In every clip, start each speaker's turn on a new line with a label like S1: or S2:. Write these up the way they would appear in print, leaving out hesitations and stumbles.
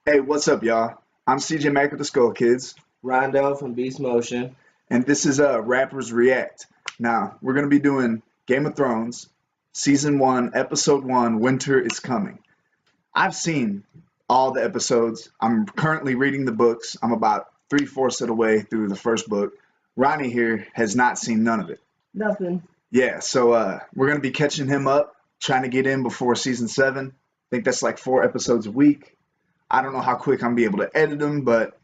S1: Hey, what's up, y'all? I'm CJ Mack with the Skull Kids,
S2: Rondo from Beast Motion.
S1: and this is Rappers React. Now, we're going to be doing Game of Thrones, Season 1, Episode 1, Winter is Coming. I've seen all the episodes. I'm currently reading the books. I'm about three-fourths of the way through the first book. Ronnie here has not seen none of it.
S2: Nothing.
S1: Yeah, so we're going to be catching him up, trying to get in before Season 7. I think that's like 4 episodes a week. I don't know how quick I'm gonna be able to edit them, but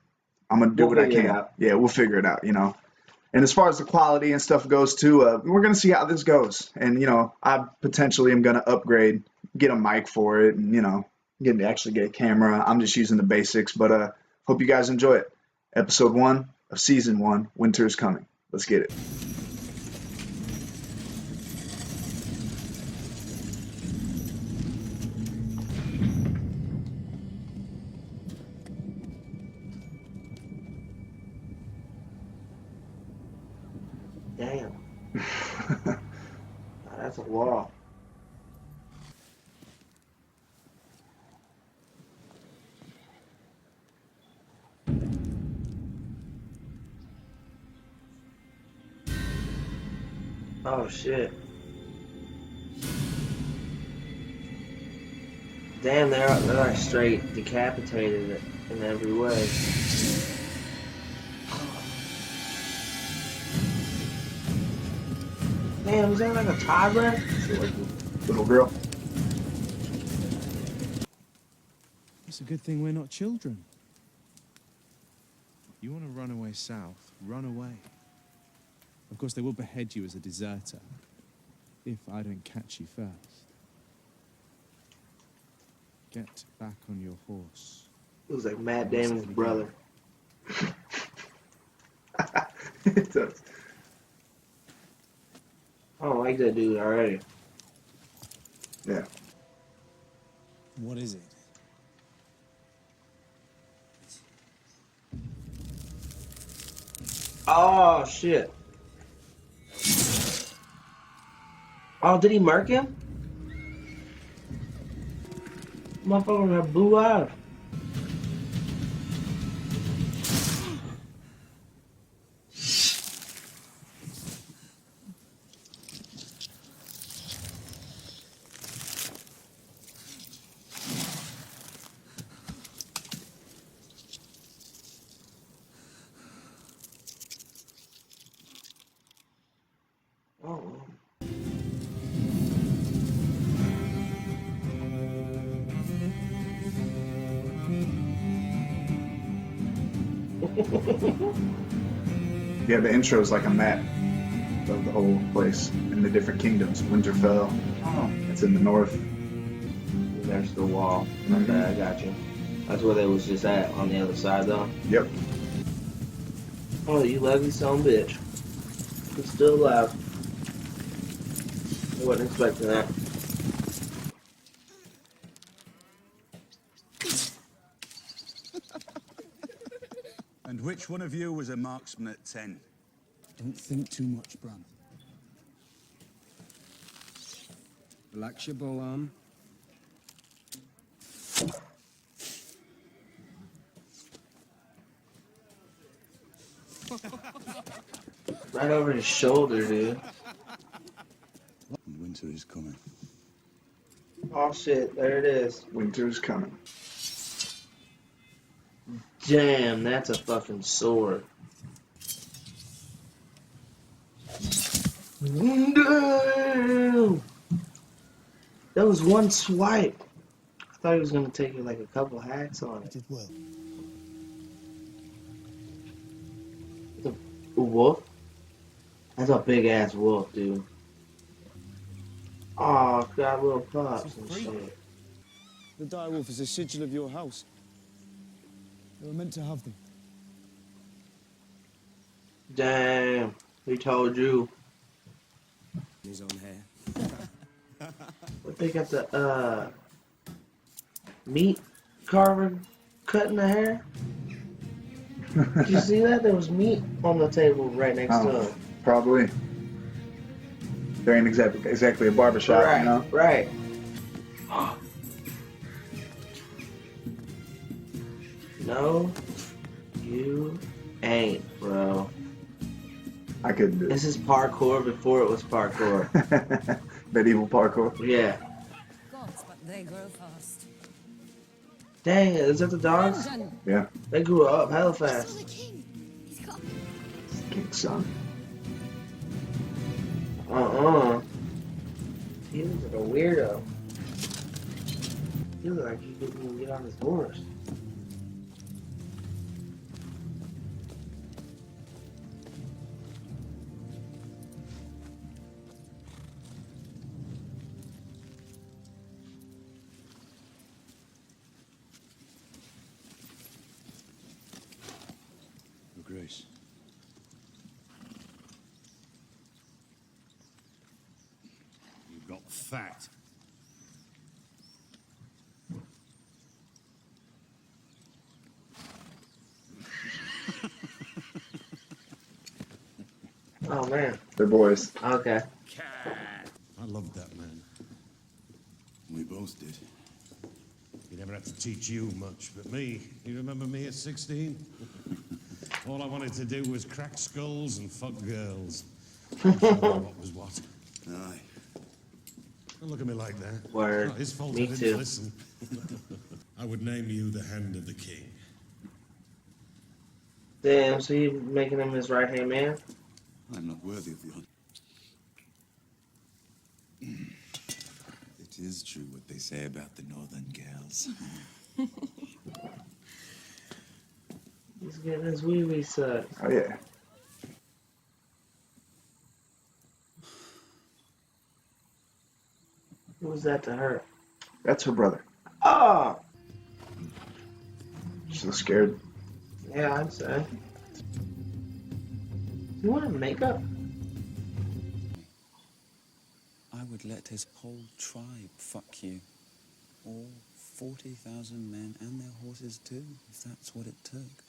S1: I'm gonna do
S2: We'll
S1: what I
S2: figure it
S1: can.
S2: out.
S1: Yeah, we'll figure it out, And as far as the quality and stuff goes too, we're gonna see how this goes. And I potentially am gonna upgrade, get a mic for it, and actually get a camera. I'm just using the basics, but hope you guys enjoy it. Episode 1 of Season 1, Winter is Coming. Let's get it.
S2: Damn. That's a wall. Oh shit. Damn, they're like straight decapitated in every way. Damn, is that like a toddler?
S1: Little girl.
S3: It's a good thing we're not children. You want to run away south, run away. Of course, they will behead you as a deserter, if I don't catch you first. Get back on your horse.
S2: It was like Matt Damon's brother.
S1: It does.
S2: I don't like that dude already.
S1: Yeah.
S3: What is it?
S2: Oh shit. Oh, did he murk him? Motherfucker got blew out. Oh.
S1: Yeah, the intro is like a map of the whole place and the different kingdoms. Winterfell.
S2: Oh.
S1: It's in the north.
S2: There's the wall. Okay, I got you. That's where they was just at on the other side though.
S1: Yep.
S2: Oh, you lucky son of a bitch. He's still alive. I wasn't expecting that.
S4: And which one of you was a marksman at 10?
S3: Don't think too much, Bran. Relax your bow arm.
S2: Right over his shoulder, dude.
S4: And winter is coming.
S2: Oh shit, there it is.
S1: Winter's coming.
S2: Damn, that's a fucking sword. No! That was one swipe. I thought he was gonna take like a couple hacks on it.
S3: Did well.
S2: A wolf? That's a big ass wolf, dude. Oh, got little pups and shit.
S3: The direwolf is a sigil of your house. You were meant to have them.
S2: Damn, he told you.
S3: His own hair.
S2: But they got the meat carver cutting the hair. Did you see that? There was meat on the table right next to him.
S1: Probably. There ain't exactly a barbershop,
S2: Right,
S1: you know?
S2: right. No, you ain't, bro.
S1: I couldn't do
S2: This is parkour before it was parkour.
S1: it. Medieval parkour.
S2: Yeah.
S5: Gods, but they grow fast.
S2: Dang, is that the dogs?
S5: Brendan!
S1: Yeah.
S2: They grew up hella
S5: I saw
S2: fast.
S5: the king. He's got...
S1: King's son.
S2: He looks like a weirdo. He looks like he couldn't even get on his horse.
S4: Your Grace. You got fat.
S2: Oh man.
S1: They're boys.
S2: Okay.
S4: I loved that man. We both did. He never had to teach you much, but me, you remember me at 16? All I wanted to do was crack skulls and fuck girls. I didn't know what was what. Aye. Don't look at me like that.
S2: Word.
S4: It's not his fault
S2: Me
S4: I didn't
S2: too.
S4: listen. I would name you the Hand of the King.
S2: Damn, so you making him his right hand man?
S6: I'm not worthy of the honor. It is true what they say about the northern girls.
S2: He's getting his wee wee sucked.
S1: Oh yeah.
S2: Who was that to her?
S1: That's her brother.
S2: Oh!
S1: She's so scared.
S2: Yeah, I'd say. You want makeup?
S6: I would let his whole tribe fuck you. All 40,000 men and their horses too, if that's what it took.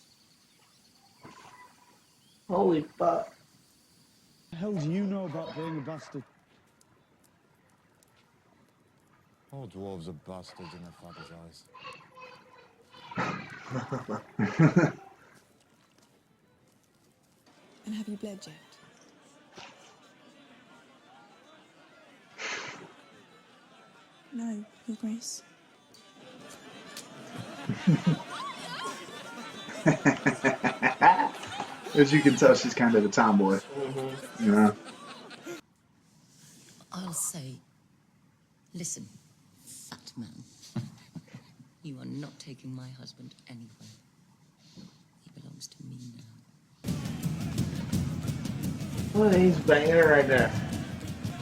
S2: Holy fuck.
S7: What the hell do you know about being a bastard? All dwarves are bastards in their father's eyes.
S8: And have you bled yet? No, Your Grace.
S1: As you can tell, she's kind of a tomboy. You know?
S5: I'll say, listen, fat man. You are not taking my husband anywhere. He belongs to me now.
S2: Oh, he's banging her right there.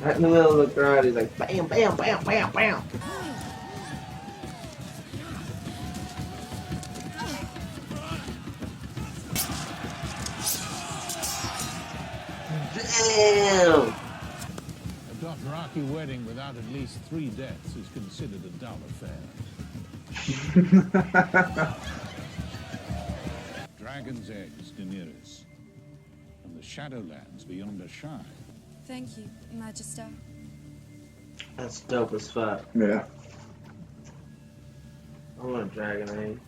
S2: Right in the middle of the crowd, he's like, bam, bam, bam, bam, bam. Damn!
S9: A Dothraki wedding without at least 3 deaths is considered a dull affair. Dragon's Eggs, Daenerys, and the Shadowlands beyond a Shire.
S8: Thank you, Magister.
S2: That's dope as fuck.
S1: Yeah.
S2: I want a dragon egg.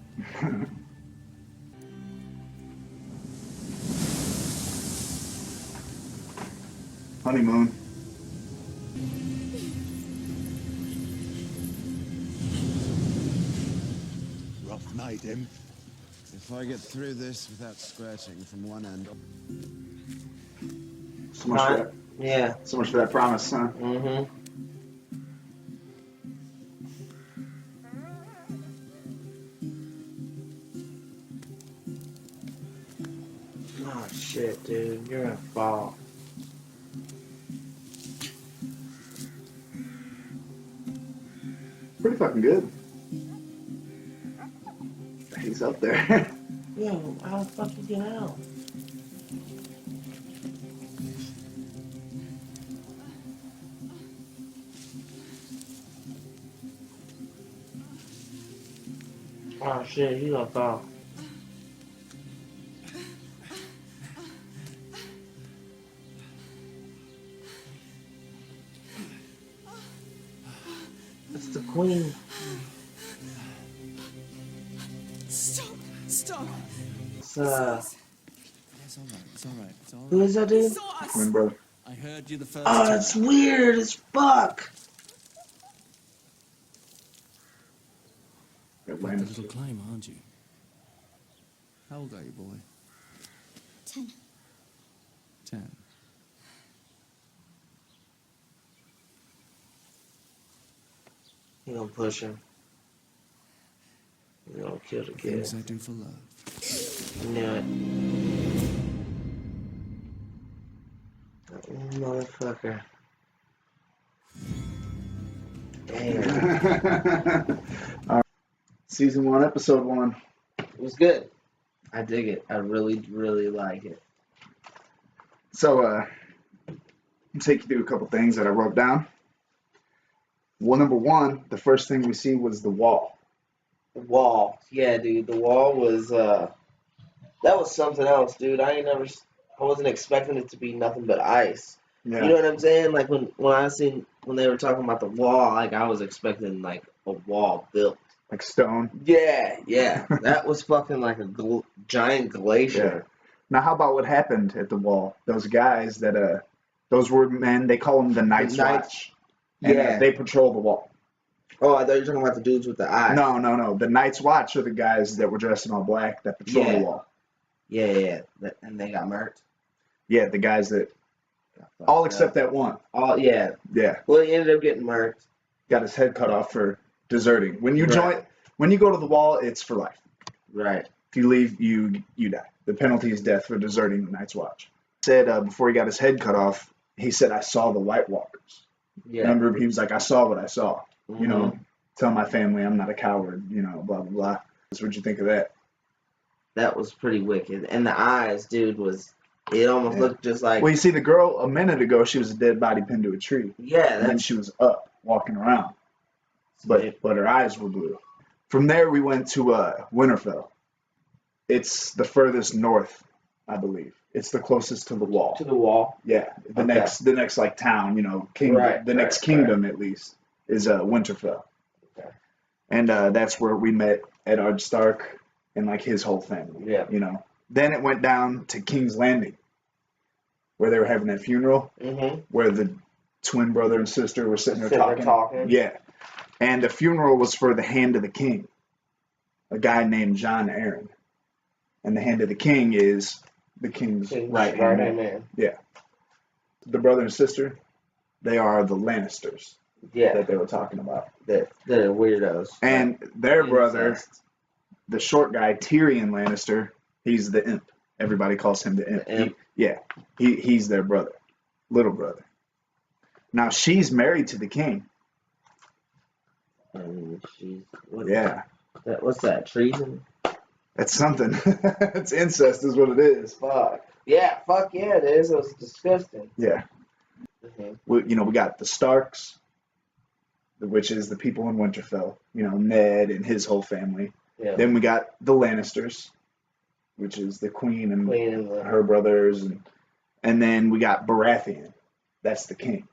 S1: Honeymoon.
S10: Rough night, Im. If I get through this without squirting from one end.
S1: So much for that.
S2: Yeah.
S1: So much for that promise, huh?
S2: Mm-hmm. Oh shit, dude. You're gonna fall.
S1: Pretty fucking good. He's up there.
S2: Yeah, how the fuck you get out? Oh shit, he gonna fall. It's the queen.
S8: Stop! Stop.
S2: It's,
S3: It's all right. It's all right. It's all right.
S2: who is that dude?
S1: Twin brother.
S3: I heard you the first
S2: Oh,
S3: time.
S2: that's weird as fuck.
S3: You're the little climber, aren't you? How old are you, boy?
S5: 10.
S3: 10.
S2: You gonna push him. You gonna kill the kid.
S3: Things I do for love.
S2: I knew it. That motherfucker. Damn.
S1: All right. Season 1, episode 1.
S2: It was good. I dig it. I really, really like it.
S1: So, I'll take you through a couple things that I wrote down. Well, number 1, the first thing we see was the wall.
S2: The wall. Yeah, dude. The wall was, that was something else, dude. I wasn't expecting it to be nothing but ice.
S1: Yeah.
S2: You know what I'm saying? Like, when they were talking about the wall, like, I was expecting, like, a wall built.
S1: Like stone.
S2: Yeah. That was fucking like a giant glacier.
S1: Yeah. Now, how about what happened at the wall? Those guys that, those were men, they call them the Night's Watch. And,
S2: Yeah.
S1: they patrol the wall.
S2: Oh, I thought you were talking about the dudes with the eyes.
S1: No. The Night's Watch are the guys that were dressed in all black that patrol the wall.
S2: Yeah. And they got murked.
S1: Yeah, the guys that, all except that one.
S2: Yeah.
S1: Yeah.
S2: Well, he ended up getting murked.
S1: Got his head cut off for deserting. When you
S2: Right.
S1: when you go to the wall, it's for life.
S2: Right.
S1: If you leave, you die. The penalty is death for deserting the Night's Watch. Said before he got his head cut off, he said, "I saw the White Walkers."
S2: Yeah.
S1: Remember, he was like, "I saw what I saw."
S2: Mm-hmm.
S1: You know, tell my family I'm not a coward. You know, blah blah blah. What'd you think of that?
S2: That was pretty wicked. And the eyes, dude, it almost looked just like.
S1: Well, you see, the girl a minute ago, she was a dead body pinned to a tree.
S2: Yeah.
S1: And then she was up, walking around. But her eyes were blue. From there, we went to Winterfell. It's the furthest north, I believe. It's the closest to the wall.
S2: To the wall.
S1: Yeah, the next like town, you know, kingdom.
S2: Right,
S1: the next kingdom at least is Winterfell.
S2: Okay.
S1: And that's where we met Eddard Stark and like his whole family.
S2: Yeah.
S1: You know. Then it went down to King's Landing, where they were having that funeral, where the twin brother and sister were sitting there talking. Yeah. And the funeral was for the Hand of the King, a guy named Jon Arryn. And the Hand of the King is the king's right-hand man. Yeah. The brother and sister, they are the Lannisters that they were talking about.
S2: They're weirdos.
S1: And their brother, the short guy, Tyrion Lannister, he's the imp. Everybody calls him the imp.
S2: The imp.
S1: He's their brother, little brother. Now, she's married to the king.
S2: And what's that? Treason?
S1: That's something. It's incest is what it is.
S2: Fuck. Yeah, it is. It was disgusting.
S1: Yeah. We got the Starks, which is the people in Winterfell. You know, Ned and his whole family.
S2: Yeah.
S1: Then we got the Lannisters, which is the queen and her brothers. And then we got Baratheon. That's the king.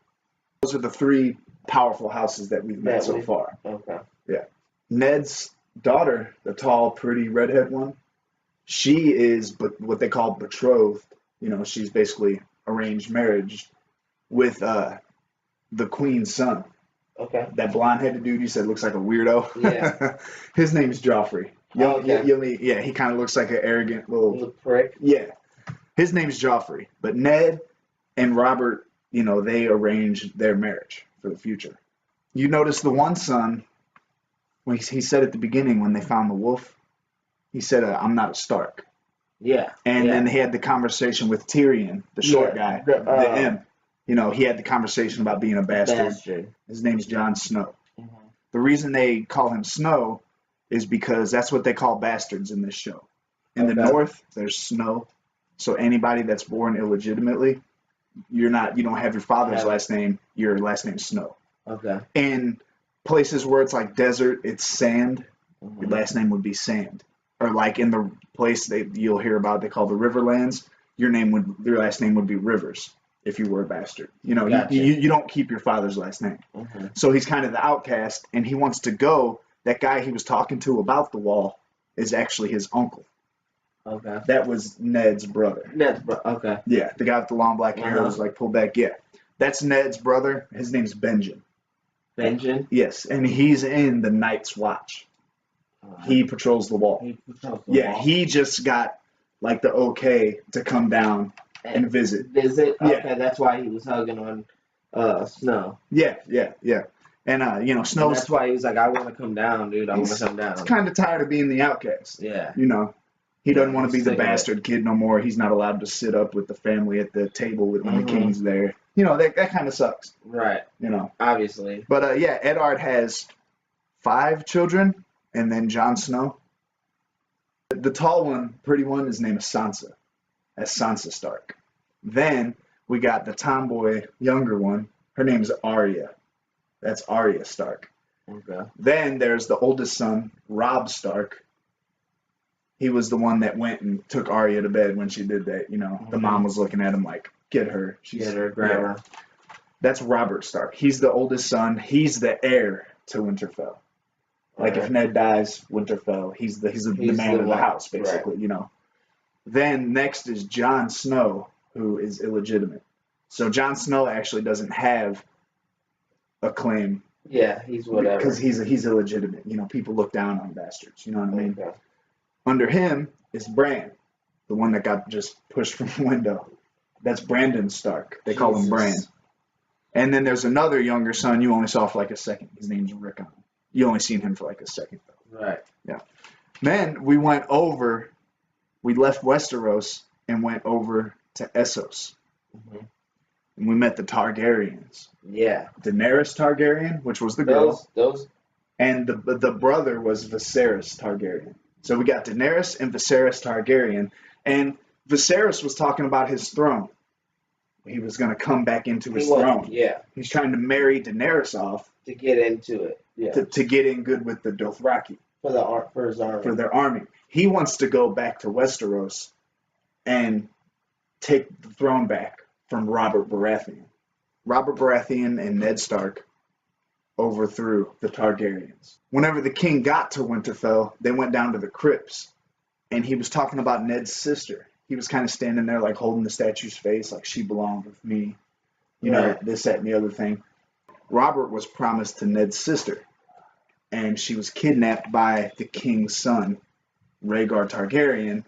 S1: Those are the 3 powerful houses that we've met so far.
S2: Okay.
S1: Yeah. Ned's daughter, the tall, pretty redhead one, she is what they call betrothed. You know, she's basically arranged marriage with the queen's son.
S2: Okay.
S1: That blonde-headed dude you said looks like a weirdo.
S2: Yeah.
S1: His name's Joffrey. He kind of looks like an arrogant little
S2: prick.
S1: Yeah. His name's Joffrey. But Ned and Robert, you know, they arranged their marriage for the future. You notice the one son, when he said at the beginning when they found the wolf, he said, "I'm not a Stark."
S2: Yeah.
S1: And then he had the conversation with Tyrion, the short guy, the imp. You know, he had the conversation about being a bastard. His name's Jon Snow.
S2: Mm-hmm.
S1: The reason they call him Snow is because that's what they call bastards in this show. In the North, there's snow. So anybody that's born illegitimately, you don't have your father's last name. Your last name's Snow.
S2: Okay.
S1: In places where it's like desert, it's sand. Your last name would be Sand. Or like in the place you'll hear about, they call the Riverlands. Your last name would be Rivers if you were a bastard. You know,
S2: Gotcha.
S1: you don't keep your father's last name. So he's kind of the outcast, and he wants to go. That guy he was talking to about the wall, is actually his uncle.
S2: Okay.
S1: That was Ned's brother.
S2: Okay.
S1: Yeah, the guy with the long black hair was like pulled back. Yeah, that's Ned's brother. His name's Benjen.
S2: Benjen?
S1: Yes, and he's in the Night's Watch. He patrols the wall. He just got like the okay to come down and visit.
S2: Visit?
S1: Yeah.
S2: Okay, that's why he was hugging on Snow.
S1: Yeah. And you know,
S2: And
S1: Snow's
S2: that's why he was like, I want to come down, dude. I want to come down.
S1: He's kind of tired of being the outcast.
S2: Yeah.
S1: You know, he doesn't want to be
S2: he's
S1: the
S2: sick of it.
S1: bastard kid no more. He's not allowed to sit up with the family at the table when the king's there. You know, that kind of sucks.
S2: Right.
S1: You know.
S2: Obviously.
S1: But yeah, Eddard has 5 children, and then Jon Snow. The tall one, pretty one, his name is Sansa. That's Sansa Stark. Then we got the tomboy, younger one. Her name's Arya. That's Arya Stark.
S2: Okay.
S1: Then there's the oldest son, Robb Stark. He was the one that went and took Arya to bed when she did that. You know, the mom was looking at him like, get her.
S2: Get her, grab her.
S1: That's Robert Stark. He's the oldest son. He's the heir to Winterfell. Like if Ned dies, Winterfell, he's the man of the house, basically, you know. Then next is Jon Snow, who is illegitimate. So Jon Snow actually doesn't have a claim.
S2: Yeah, he's whatever.
S1: Because he's illegitimate. You know, people look down on bastards. You know what I mean?
S2: Okay.
S1: Under him is Bran, the one that got just pushed from the window. That's Brandon Stark. They call him Bran. And then there's another younger son you only saw for like a second. His name's Rickon. You only seen him for like a second, though.
S2: Right.
S1: Yeah. Then we left Westeros and went over to Essos.
S2: Mm-hmm.
S1: And we met the Targaryens.
S2: Yeah.
S1: Daenerys Targaryen, which was the girl.
S2: Those.
S1: And the brother was Viserys Targaryen. So we got Daenerys and Viserys Targaryen. And Viserys was talking about his throne. He was going to come back into his throne.
S2: Yeah.
S1: He's trying to marry Daenerys off.
S2: To get into it. Yeah.
S1: To get in good with the Dothraki.
S2: For his army.
S1: For their army. He wants to go back to Westeros and take the throne back from Robert Baratheon. Robert Baratheon and Ned Stark overthrew the Targaryens. Whenever the king got to Winterfell, they went down to the crypts, and he was talking about Ned's sister. He was kind of standing there like holding the statue's face like she belonged with me. You know, this, that, and the other thing. Robert was promised to Ned's sister, and she was kidnapped by the king's son, Rhaegar Targaryen,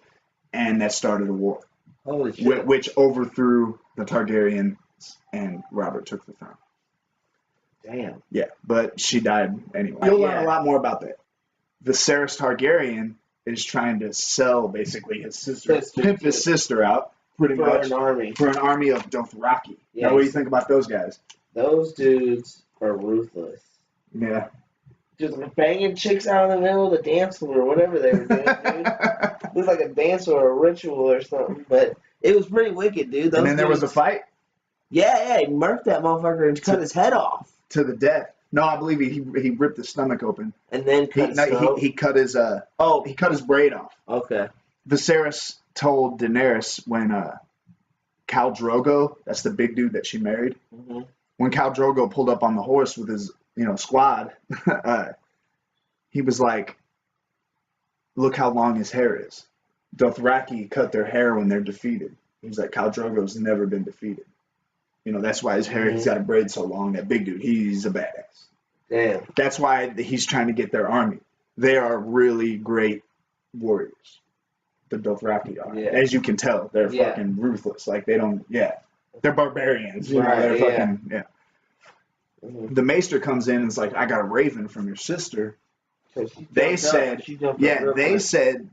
S1: and that started a war.
S2: Holy shit.
S1: Which overthrew the Targaryens, and Robert took the throne.
S2: Damn.
S1: Yeah, but she died anyway. You'll learn a lot more about that. Viserys Targaryen is trying to sell basically his sister, pimp his sister out, pretty much, for an army of Dothraki.
S2: Yes.
S1: Now, what do you think about those guys?
S2: Those dudes are ruthless.
S1: Yeah.
S2: Just banging chicks out in the middle of the dance floor or whatever they were doing, dude. It was like a dance or a ritual or something, but it was pretty wicked, dude. Those
S1: and then there was a fight?
S2: Yeah, he murked that motherfucker and cut his head off.
S1: To the death. No, I believe he ripped his stomach open.
S2: And then
S1: he cut his he cut his braid off.
S2: Okay.
S1: Viserys told Daenerys when Khal Drogo, that's the big dude that she married, when Khal Drogo pulled up on the horse with his squad, he was like, look how long his hair is. Dothraki cut their hair when they're defeated. He's like, Khal Drogo's never been defeated. That's why his hair, he's got a braid so long. That big dude, he's a badass.
S2: Damn.
S1: That's why he's trying to get their army. They are really great warriors. The Dothraki are.
S2: Yeah.
S1: As you can tell, they're fucking ruthless. Like, they don't, they're barbarians. They're fucking, The maester comes in and is like, I got a raven from your sister. They said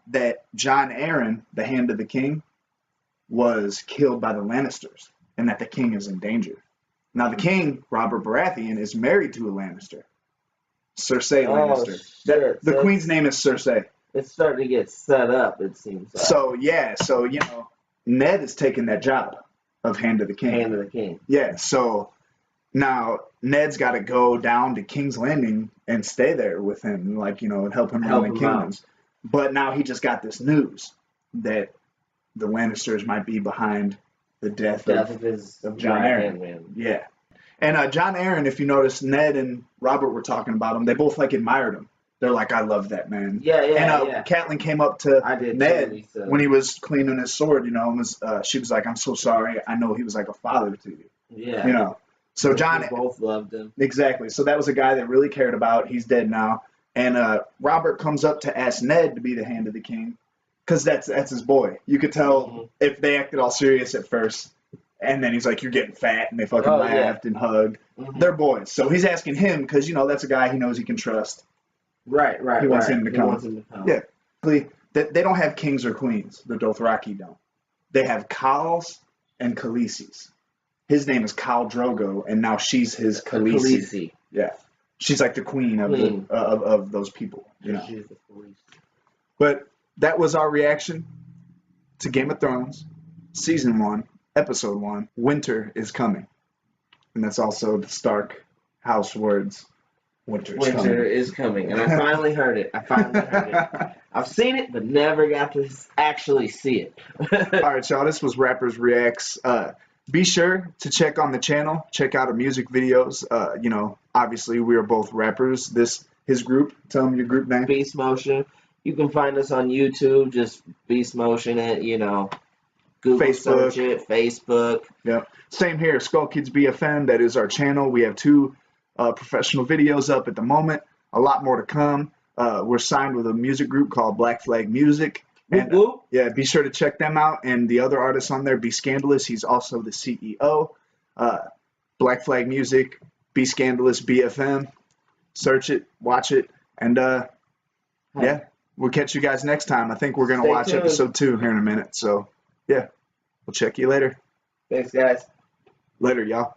S1: that Jon Arryn, the Hand of the King, was killed by the Lannisters, and that the king is in danger. Now the king, Robert Baratheon, is married to a Lannister, Cersei Lannister.
S2: Sure.
S1: The queen's name is Cersei.
S2: It's starting to get set up, it seems like.
S1: So Ned is taking that job of Hand of the King.
S2: Hand of the King.
S1: Yeah, so now Ned's got to go down to King's Landing and stay there with him, and help him run the kingdoms. But now he just got this news that the Lannisters might be behind the death of Jon Arryn. Yeah. And Jon Arryn, if you notice, Ned and Robert were talking about him. They both admired him. they're like, I love that man.
S2: Yeah, yeah,
S1: And
S2: yeah.
S1: Catelyn came up to
S2: I did
S1: Ned
S2: too, Lisa.
S1: when he was cleaning his sword, you know, and she was like, I'm so sorry. I know he was like a father to you.
S2: Yeah.
S1: You know. So John,
S2: We both loved him.
S1: exactly. So that was a guy that really cared about. He's dead now. And Robert comes up to ask Ned to be the Hand of the King, because that's his boy. You could tell if they acted all serious at first, and then he's like, "You're getting fat," and they fucking laughed and hugged. They're boys. So he's asking him because that's a guy he knows he can trust.
S2: Right.
S1: He wants him to
S2: He
S1: come.
S2: wants him to come.
S1: Yeah. They don't have kings or queens. The Dothraki don't. They have Khals and Khaleesi's. His name is Khal Drogo, and now she's his Khaleesi. Yeah. She's like the queen of those people. You know.
S2: She's the Khaleesi.
S1: But that was our reaction to Game of Thrones, Season 1, Episode 1. Winter is coming. And that's also the Stark house words. Winter
S2: is coming. And I finally heard it. I've seen it, but never got to actually see it.
S1: All right, y'all. This was Rappers Reacts. Be sure to check on the channel. Check out our music videos. Obviously, we are both rappers. His group. Tell them your group name.
S2: Beast Motion. You can find us on YouTube. Just Beast Motion it. Google
S1: Facebook.
S2: search it. Facebook.
S1: Yep. Same here. Skull Kids BFM. That is our channel. We have 2 professional videos up at the moment. A lot more to come. We're signed with a music group called Black Flag Music. And be sure to check them out. And the other artists on there, Be Scandalous. He's also the CEO. Black Flag Music, Be Scandalous BFM. Search it, watch it, and we'll catch you guys next time. I think we're gonna watch episode 2 here in a minute. So we'll check you later.
S2: Thanks, guys.
S1: Later, y'all.